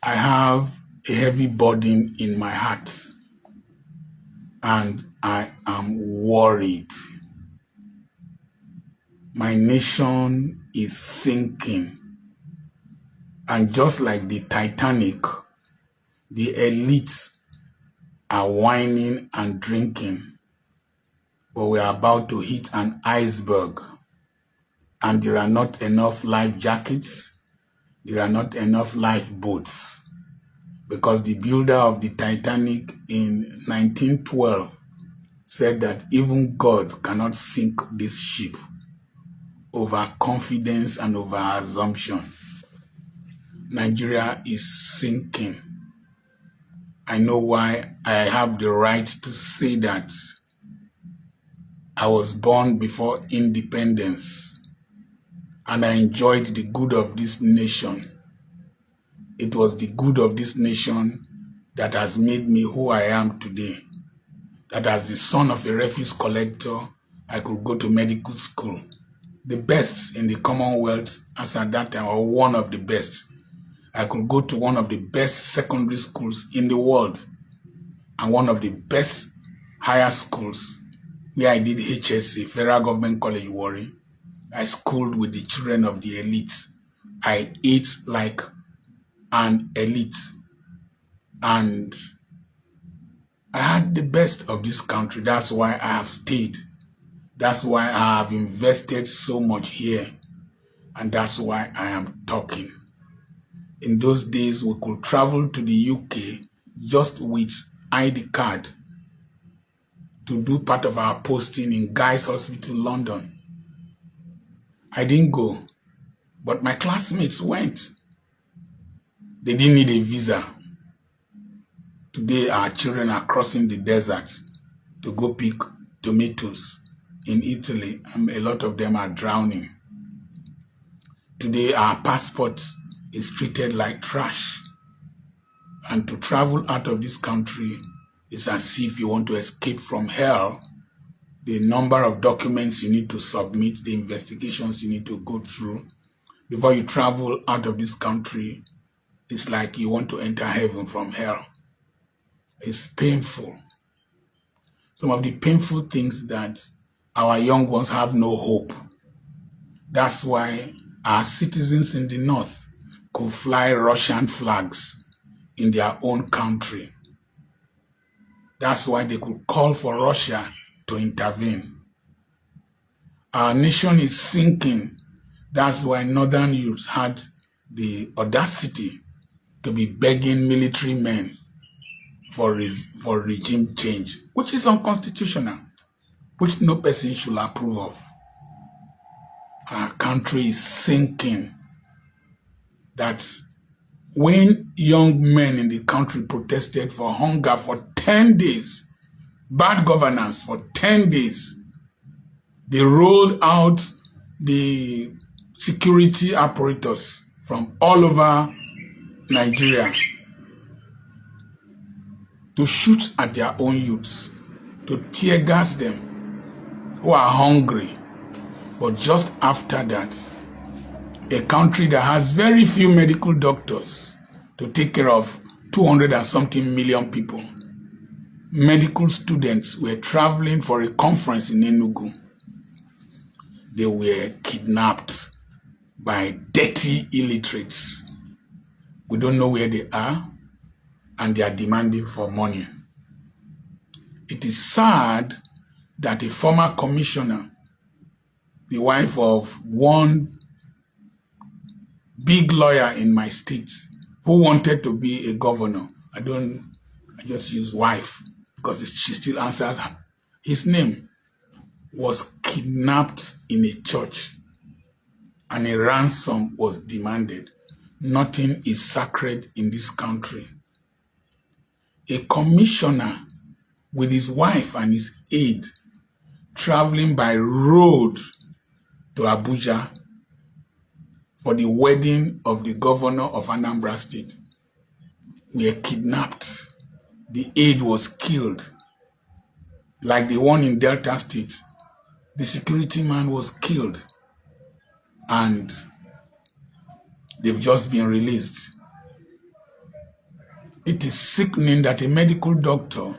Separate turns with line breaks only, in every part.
I have a heavy burden in my heart and I am worried. My nation is sinking, and just like the Titanic, the elites are whining and drinking, but we are about to hit an iceberg, and there are not enough life jackets, there are not enough lifeboats, because the builder of the Titanic in 1912 said that even God cannot sink this ship over confidence and over assumption. Nigeria is sinking. I know why. I have the right to say that. I was born before independence, and I enjoyed the good of this nation. It was the good of this nation that has made me who I am today. That as the son of a refuse collector, I could go to medical school. The best in the Commonwealth as at that time, or one of the best. I could go to one of the best secondary schools in the world and one of the best higher schools where I did HSC, Federal Government College Warri. I schooled with the children of the elites. I ate like an elite, and I had the best of this country. That's why I have stayed. That's why I have invested so much here, and that's why I am talking. In those days, we could travel to the UK just with ID card to do part of our posting in Guy's Hospital, London. I didn't go, but my classmates went. They didn't need a visa. Today, our children are crossing the desert to go pick tomatoes in Italy, and a lot of them are drowning. Today, our passport is treated like trash. And to travel out of this country is as if you want to escape from hell. The number of documents you need to submit, the investigations you need to go through before you travel out of this country is like you want to enter heaven from hell. It's painful. Some of the painful things that our young ones have no hope. That's why our citizens in the north could fly Russian flags in their own country. That's why they could call for Russia to intervene. Our nation is sinking. That's why northern youths had the audacity to be begging military men for regime change, which is unconstitutional, which no person should approve of. Our country is sinking. That when young men in the country protested for hunger for 10 days, bad governance for 10 days, they rolled out the security apparatus from all over Nigeria to shoot at their own youths, to tear gas them who are hungry. But just after that, a country that has very few medical doctors to take care of 200 and something million people, medical students were traveling for a conference in Enugu. They were kidnapped by dirty illiterates. We don't know where they are, and they are demanding for money. It is sad that a former commissioner, the wife of one big lawyer in my state who wanted to be a governor, I just use wife because she still answers his name, was kidnapped in a church and a ransom was demanded. Nothing is sacred in this country. A commissioner with his wife and his aide traveling by road to Abuja for the wedding of the governor of Anambra State were kidnapped. The aide was killed. Like the one in Delta State, the security man was killed, and they've just been released. It is sickening that a medical doctor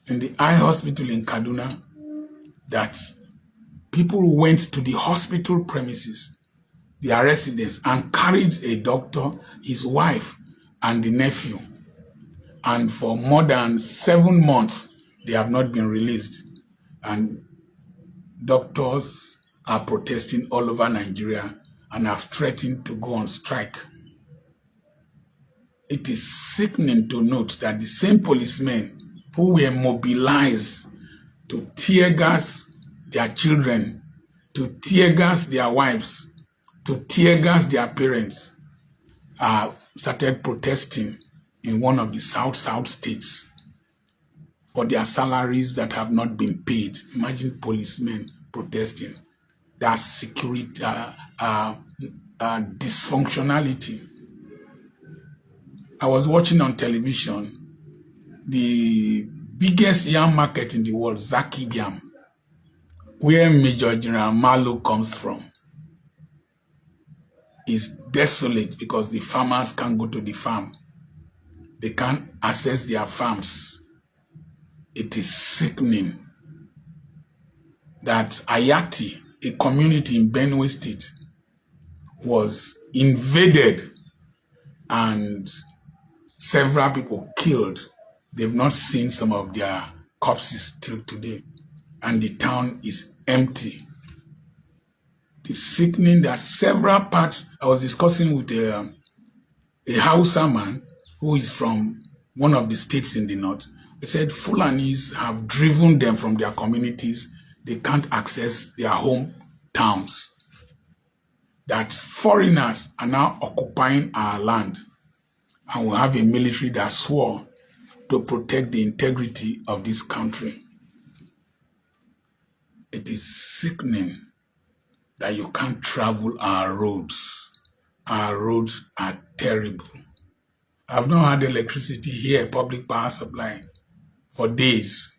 in the eye hospital in Kaduna, that people went to the hospital premises, their residence, and carried a doctor, his wife, and the nephew. And for more than 7 months, they have not been released. And doctors are protesting all over Nigeria and have threatened to go on strike. It is sickening to note that the same policemen who were mobilized to tear gas their children, to tear gas their wives, to tear gas their parents, started protesting in one of the South states for their salaries that have not been paid. Imagine policemen protesting. That's security, dysfunctionality. I was watching on television the biggest yam market in the world, Zaki Biam, where Major General Malo comes from, is desolate because the farmers can't go to the farm. They can't access their farms. It is sickening that Ayati, a community in Benue State, was invaded and several people killed. They've not seen some of their corpses till today, and the town is empty. It is sickening that several parts. I was discussing with a Hausa man who is from one of the states in the north. He said Fulanis have driven them from their communities. They can't access their home towns. That foreigners are now occupying our land, and we have a military that swore to protect the integrity of this country. It is sickening that you can't travel our roads. Our roads are terrible. I've not had electricity here, public power supply, for days.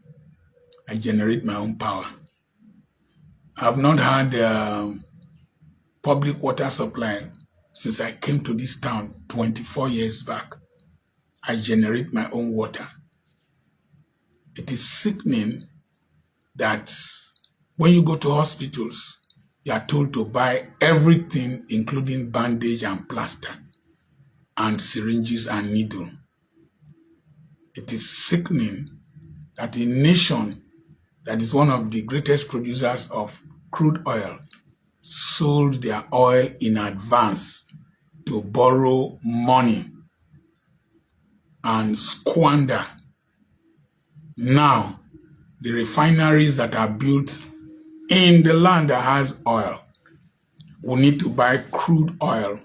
I generate my own power. I've not had public water supply since I came to this town 24 years back. I generate my own water. It is sickening that when you go to hospitals, you are told to buy everything, including bandage and plaster, and syringes and needle. It is sickening that a nation that is one of the greatest producers of crude oil sold their oil in advance to borrow money and squander. Now, the refineries that are built in the land that has oil will need to buy crude oil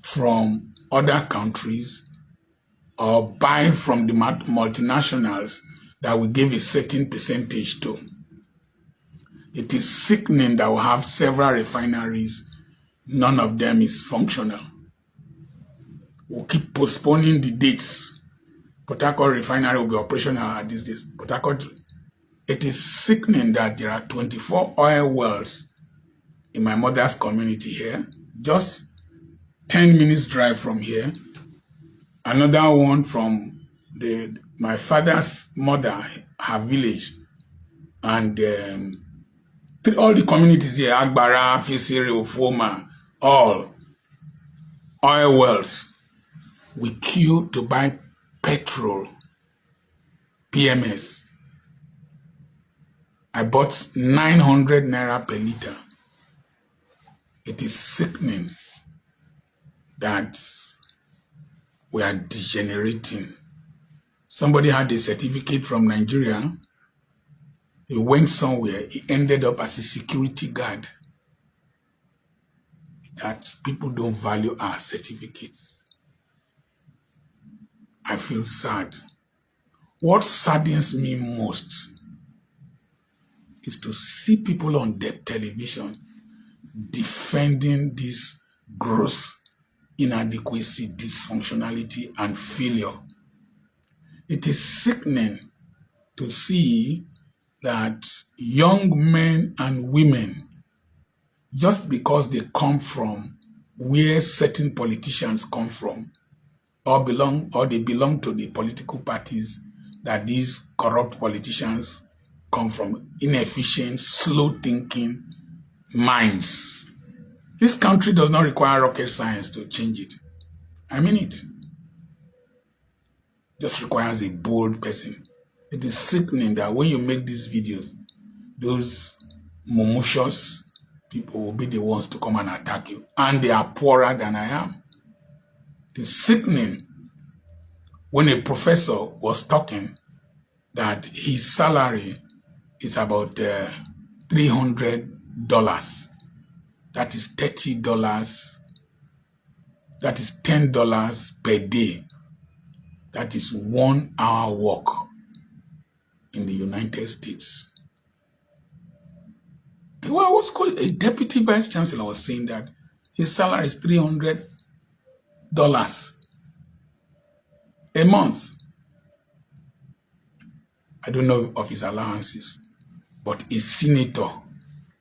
from other countries or buy from the multinationals that will give a certain percentage to. It is sickening that we have several refineries. None of them is functional. We'll keep postponing the dates. Port Harcourt refinery will be operational at these days. Port Harcourt. It is sickening that there are 24 oil wells in my mother's community here, just 10 minutes drive from here. Another one from my father's mother, her village, and all the communities here, Agbara, Fisiri, Ufoma, all oil wells. We queue to buy petrol, PMS. I bought 900 naira per liter. It is sickening that we are degenerating. Somebody had a certificate from Nigeria. He went somewhere. He ended up as a security guard. That people don't value our certificates. I feel sad. What saddens me most is to see people on the television defending this gross inadequacy, dysfunctionality, and failure. It is sickening to see that young men and women, just because they come from where certain politicians come from, or they belong to the political parties that these corrupt politicians come from, inefficient, slow-thinking minds. This country does not require rocket science to change it. I mean it. Just requires a bold person. It is sickening that when you make these videos, those malicious people will be the ones to come and attack you. And they are poorer than I am. It is sickening when a professor was talking that his salary is about $300. That is $30. That is $10 per day. That is 1 hour work in the United States. Well, what's called a deputy vice chancellor was saying that his salary is $300 a month. I don't know of his allowances, but a senator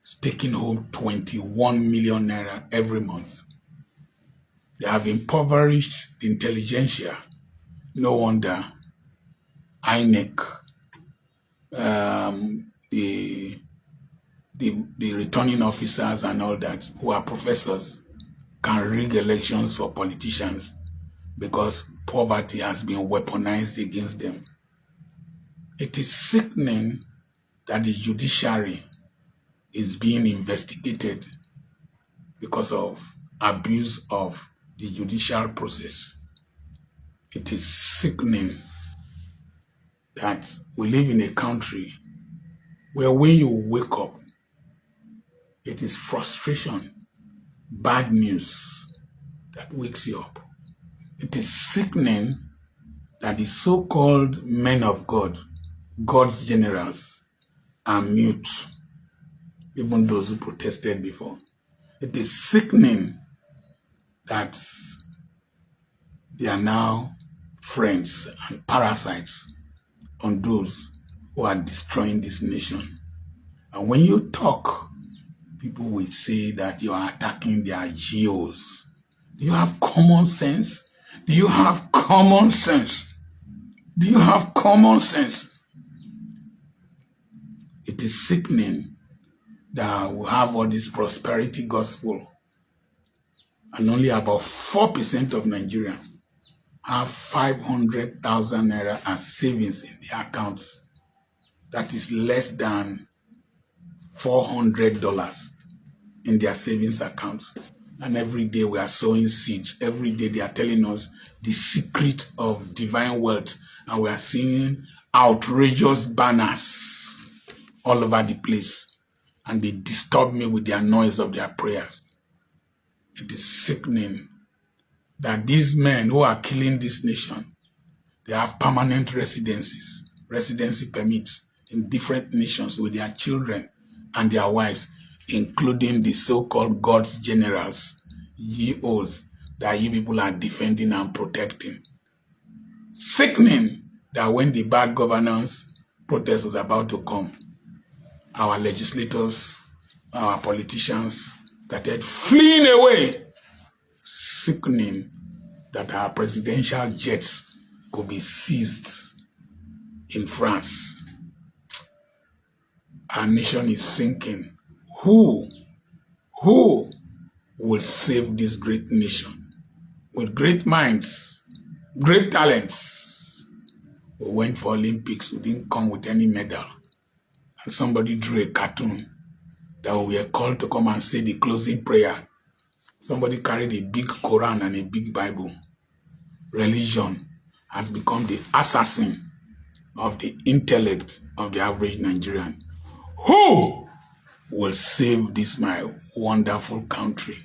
is taking home 21 million naira every month. They have impoverished the intelligentsia. No wonder INEC, the returning officers and all that, who are professors, can rig elections for politicians because poverty has been weaponized against them. It is sickening that the judiciary is being investigated because of abuse of the judicial process. It is sickening that we live in a country where when you wake up, it is frustration, bad news that wakes you up. It is sickening that the so-called men of God, God's generals, are mute, even those who protested before. It is sickening that they are now friends and parasites on those who are destroying this nation. And when you talk, people will say that you are attacking their GOs. Do you have common sense? Do you have common sense? Do you have common sense? It is sickening that we have all this prosperity gospel and only about 4% of Nigerians have 500,000 naira as savings in their accounts. That is less than $400 in their savings accounts. And every day we are sowing seeds. Every day they are telling us the secret of divine wealth. And we are seeing outrageous banners all over the place. And they disturb me with their noise of their prayers. It is sickening that these men who are killing this nation, they have permanent residency permits in different nations with their children and their wives, including the so-called God's generals, GOs, that you people are defending and protecting. Sickening that when the bad governance protest was about to come, our legislators, our politicians started fleeing away. Sickening that our presidential jets could be seized in France. Our nation is sinking. Who will save this great nation? With great minds, great talents. We went for Olympics, we didn't come with any medal. And somebody drew a cartoon that we were called to come and say the closing prayer. Somebody carried a big Quran and a big Bible. Religion has become the assassin of the intellect of the average Nigerian. Who will save this my wonderful country?